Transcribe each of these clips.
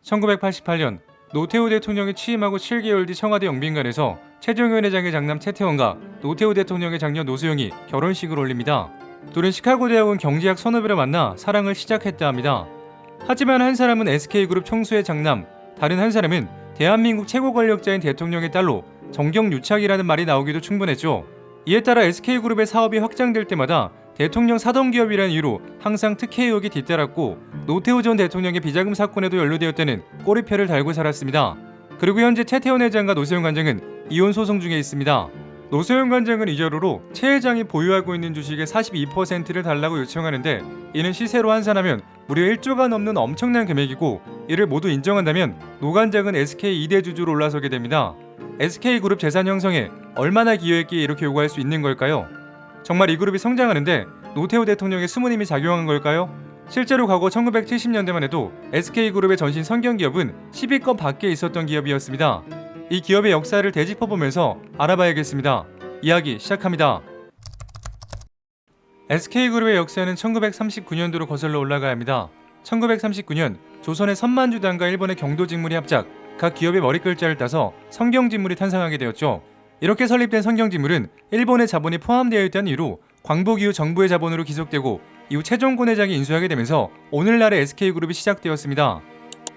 1988년 노태우 대통령이 취임하고 7개월 뒤 청와대 영빈관에서 최종현 회장의 장남 최태원과 노태우 대통령의 장녀 노수영이 결혼식을 올립니다. 둘은 시카고 대학원 경제학 선후배로 만나 사랑을 시작했다 합니다. 하지만 한 사람은 SK그룹 총수의 장남, 다른 한 사람은 대한민국 최고 권력자인 대통령의 딸로 정경유착이라는 말이 나오기도 충분했죠. 이에 따라 SK그룹의 사업이 확장될 때마다 대통령 사돈기업이라는 이유로 항상 특혜 의혹이 뒤따랐고 노태우 전 대통령의 비자금 사건에도 연루되었다는 꼬리표를 달고 살았습니다. 그리고 현재 최태원 회장과 노세훈 관장은 이혼 소송 중에 있습니다. 노세훈 관장은 이 자료로 최 회장이 보유하고 있는 주식의 42%를 달라고 요청하는데 이는 시세로 환산하면 무려 1조가 넘는 엄청난 금액이고 이를 모두 인정한다면 노 관장은 SK 2대 주주로 올라서게 됩니다. SK그룹 재산 형성에 얼마나 기여했기에 이렇게 요구할 수 있는 걸까요? 정말 이 그룹이 성장하는데 노태우 대통령의 숨은 힘이 작용한 걸까요? 실제로 과거 1970년대만 해도 SK그룹의 전신 성경기업은 10위권 밖에 있었던 기업이었습니다. 이 기업의 역사를 되짚어보면서 알아봐야겠습니다. 이야기 시작합니다. SK그룹의 역사는 1939년도로 거슬러 올라가야 합니다. 1939년 조선의 선만주당과 일본의 경도직물이 합작, 각 기업의 머리글자를 따서 성경직물이 탄생하게 되었죠. 이렇게 설립된 성경직물은 일본의 자본이 포함되어 있다는 이유로 광복 이후 정부의 자본으로 기속되고 이후 최종권 회장이 인수하게 되면서 오늘날의 SK그룹이 시작되었습니다.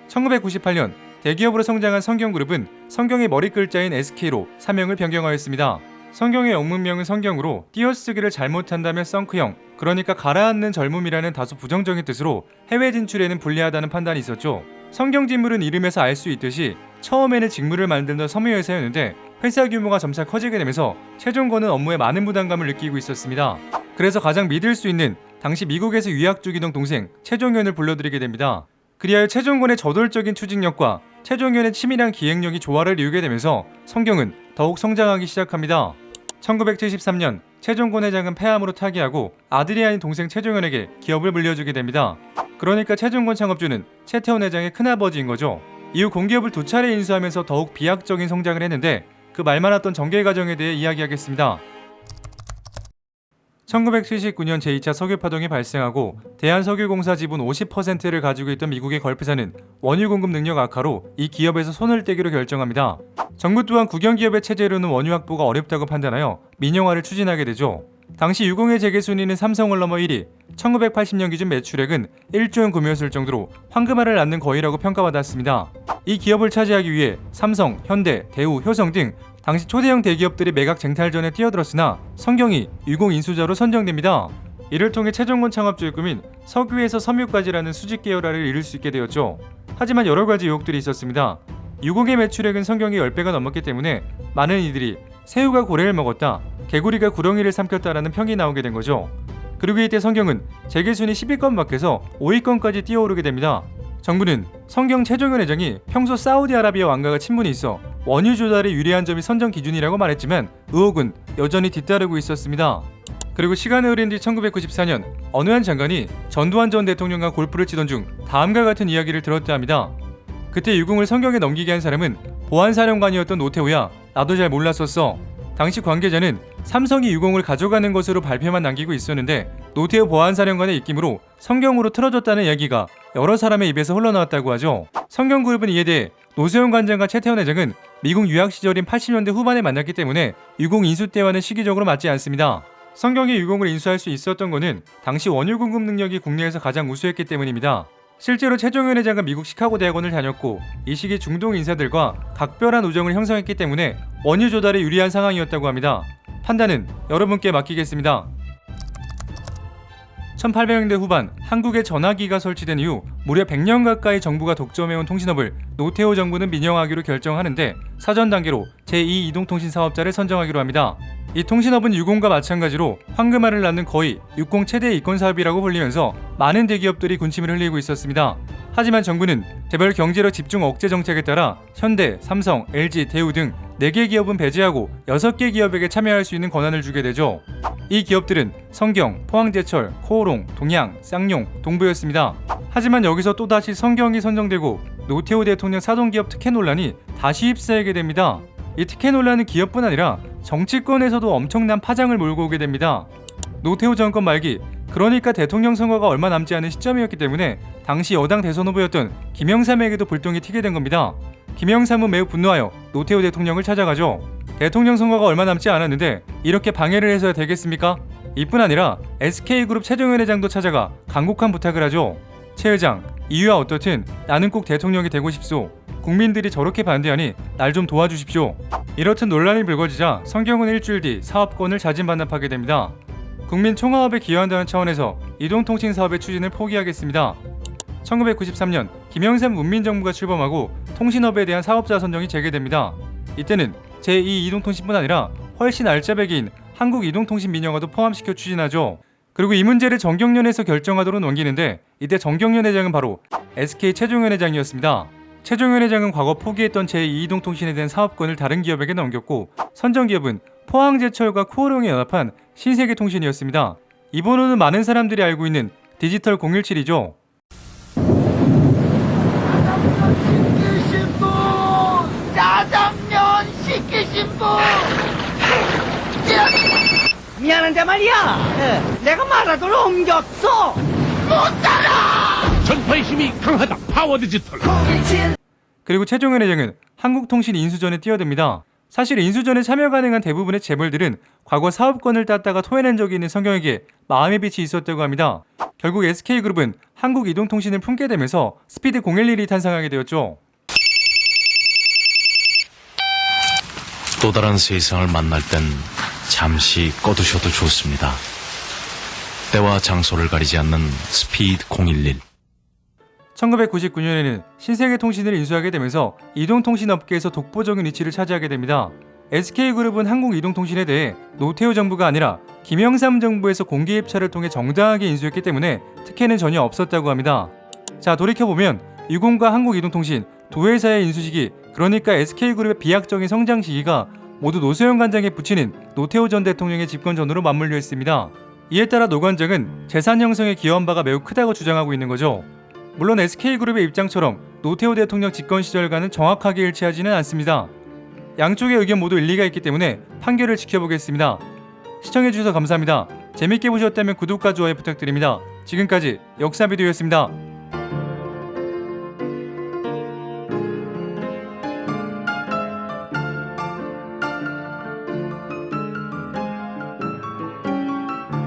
1998년 대기업으로 성장한 성경그룹은 성경의 머리글자인 SK로 사명을 변경하였습니다. 성경의 영문명은 성경으로 띄어쓰기를 잘못한다면 썬크형, 그러니까 가라앉는 젊음이라는 다소 부정적인 뜻으로 해외 진출에는 불리하다는 판단이 있었죠. 성경직물은 이름에서 알 수 있듯이 처음에는 직물을 만들던 섬유회사였는데 회사 규모가 점차 커지게 되면서 최종권은 업무에 많은 부담감을 느끼고 있었습니다. 그래서 가장 믿을 수 있는 당시 미국에서 유학 중이던 동생 최종현을 불러들이게 됩니다. 그리하여 최종권의 저돌적인 추진력과 최종현의 치밀한 기획력이 조화를 이루게 되면서 성경은 더욱 성장하기 시작합니다. 1973년 최종권 회장은 폐암으로 타계하고 아들이 아닌 동생 최종현에게 기업을 물려주게 됩니다. 그러니까 최종권 창업주는 최태원 회장의 큰아버지인 거죠. 이후 공기업을 2차례 인수하면서 더욱 비약적인 성장을 했는데 그 말 많았던 전개 과정에 대해 이야기하겠습니다. 1979년 제2차 석유파동이 발생하고 대한석유공사 지분 50%를 가지고 있던 미국의 걸프사는 원유 공급 능력 악화로 이 기업에서 손을 떼기로 결정합니다. 정부 또한 국영기업의 체제로는 원유 확보가 어렵다고 판단하여 민영화를 추진하게 되죠. 당시 유공의 재계 순위는 삼성을 넘어 1위, 1980년 기준 매출액은 1조 원 구매했을 정도로 황금알을 낳는 거위라고 평가받았습니다. 이 기업을 차지하기 위해 삼성, 현대, 대우, 효성 등 당시 초대형 대기업들이 매각 쟁탈전에 뛰어들었으나 성경이 유공 인수자로 선정됩니다. 이를 통해 최종권 창업주의 꿈인 석유에서 섬유까지라는 수직 계열화를 이룰 수 있게 되었죠. 하지만 여러 가지 의혹들이 있었습니다. 유공의 매출액은 성경의 10배가 넘었기 때문에 많은 이들이 새우가 고래를 먹었다, 개구리가 구렁이를 삼켰다라는 평이 나오게 된 거죠. 그리고 이때 성경은 재계순위 10위권 밖에서 5위권까지 뛰어오르게 됩니다. 정부는 성경 최종현 회장이 평소 사우디아라비아 왕가가 친분이 있어 원유 조달에 유리한 점이 선정 기준이라고 말했지만 의혹은 여전히 뒤따르고 있었습니다. 그리고 시간이 흐른 뒤 1994년 어느 한 장관이 전두환 전 대통령과 골프를 치던 중 다음과 같은 이야기를 들었다 합니다. 그때 유공을 성경에 넘기게 한 사람은 보안사령관이었던 노태우야. 나도 잘 몰랐었어. 당시 관계자는 삼성이 유공을 가져가는 것으로 발표만 남기고 있었는데 노태우 보안사령관의 입김으로 성경으로 틀어줬다는 이야기가 여러 사람의 입에서 흘러나왔다고 하죠. 성경그룹은 이에 대해 노세훈 관장과 최태원 회장은 미국 유학 시절인 80년대 후반에 만났기 때문에 유공 인수 때와는 시기적으로 맞지 않습니다. 성경이 유공을 인수할 수 있었던 것은 당시 원유 공급 능력이 국내에서 가장 우수했기 때문입니다. 실제로 최종현 회장은 미국 시카고 대학원을 다녔고 이 시기 중동 인사들과 각별한 우정을 형성했기 때문에 원유 조달에 유리한 상황이었다고 합니다. 판단은 여러분께 맡기겠습니다. 1800년대 후반 한국에 전화기가 설치된 이후 무려 100년 가까이 정부가 독점해온 통신업을 노태우 정부는 민영화하기로 결정하는데 사전 단계로 제2 이동통신 사업자를 선정하기로 합니다. 이 통신업은 유공과 마찬가지로 황금알을 낳는 거의 육공 최대 이권 사업이라고 불리면서 많은 대기업들이 군침을 흘리고 있었습니다. 하지만 정부는 개별 경제력 집중 억제 정책에 따라 현대, 삼성, LG, 대우 등 4개 기업은 배제하고 6개 기업에게 참여할 수 있는 권한을 주게 되죠. 이 기업들은 성경, 포항제철, 코오롱, 동양, 쌍용, 동부였습니다. 하지만 여기서 또다시 성경이 선정되고 노태우 대통령 사돈기업 특혜 논란이 다시 휩싸이게 됩니다. 이 특혜 논란은 기업뿐 아니라 정치권에서도 엄청난 파장을 몰고 오게 됩니다. 노태우 정권 말기 그러니까 대통령 선거가 얼마 남지 않은 시점이었기 때문에 당시 여당 대선 후보였던 김영삼에게도 불똥이 튀게 된 겁니다. 김영삼은 매우 분노하여 노태우 대통령을 찾아가죠. 대통령 선거가 얼마 남지 않았는데 이렇게 방해를 해서야 되겠습니까? 이뿐 아니라 SK그룹 최종현 회장도 찾아가 간곡한 부탁을 하죠. 최 회장, 이유야 어떻든 나는 꼭 대통령이 되고 싶소. 국민들이 저렇게 반대하니 날 좀 도와주십시오. 이렇듯 논란이 불거지자 성경은 일주일 뒤 사업권을 자진반납하게 됩니다. 국민 총화업에 기여한다는 차원에서 이동통신 사업의 추진을 포기하겠습니다. 1993년 김영삼 문민정부가 출범하고 통신업에 대한 사업자 선정이 재개됩니다. 이때는 제2 이동통신뿐 아니라 훨씬 알짜배기인 한국이동통신민영화도 포함시켜 추진하죠. 그리고 이 문제를 정경련에서 결정하도록 넘기는데 이때 정경련 회장은 바로 SK 최종현 회장이었습니다. 최종현 회장은 과거 포기했던 제2 이동통신에 대한 사업권을 다른 기업에게 넘겼고 선정기업은 포항제철과 코오롱이 연합한 신세계통신이었습니다. 이 번호는 많은 사람들이 알고 있는 디지털 017이죠. 시키신 분! 짜장면 시키신 분! 미안한데 말이야. 내가 마라도를 옮겼어. 못 따라. 전파의 힘이 강하다. 파워 디지털. 그리고 최종현 회장은 한국통신 인수전에 뛰어듭니다. 사실 인수전에 참여 가능한 대부분의 재벌들은 과거 사업권을 땄다가 토해낸 적이 있는 성경에게 마음의 빛이 있었다고 합니다. 결국 SK그룹은 한국이동통신을 품게 되면서 스피드 011이 탄생하게 되었죠. 또 다른 세상을 만날 땐 잠시 꺼두셔도 좋습니다. 때와 장소를 가리지 않는 스피드 011. 1999년에는 신세계통신을 인수하게 되면서 이동통신업계에서 독보적인 위치를 차지하게 됩니다. SK그룹은 한국이동통신에 대해 노태우 정부가 아니라 김영삼 정부에서 공개입찰을 통해 정당하게 인수했기 때문에 특혜는 전혀 없었다고 합니다. 자, 돌이켜보면 유공과 한국이동통신 두 회사의 인수 시기, 그러니까 SK그룹의 비약적인 성장 시기가 모두 노소영 관장에 붙이는 노태우 전 대통령의 집권 전으로 맞물려 있습니다. 이에 따라 노 관장은 재산 형성에 기여한 바가 매우 크다고 주장하고 있는 거죠. 물론 SK그룹의 입장처럼 노태우 대통령 집권 시절과는 정확하게 일치하지는 않습니다. 양쪽의 의견 모두 일리가 있기 때문에 판결을 지켜보겠습니다. 시청해주셔서 감사합니다. 재밌게 보셨다면 구독과 좋아요 부탁드립니다. 지금까지 역사비디오였습니다.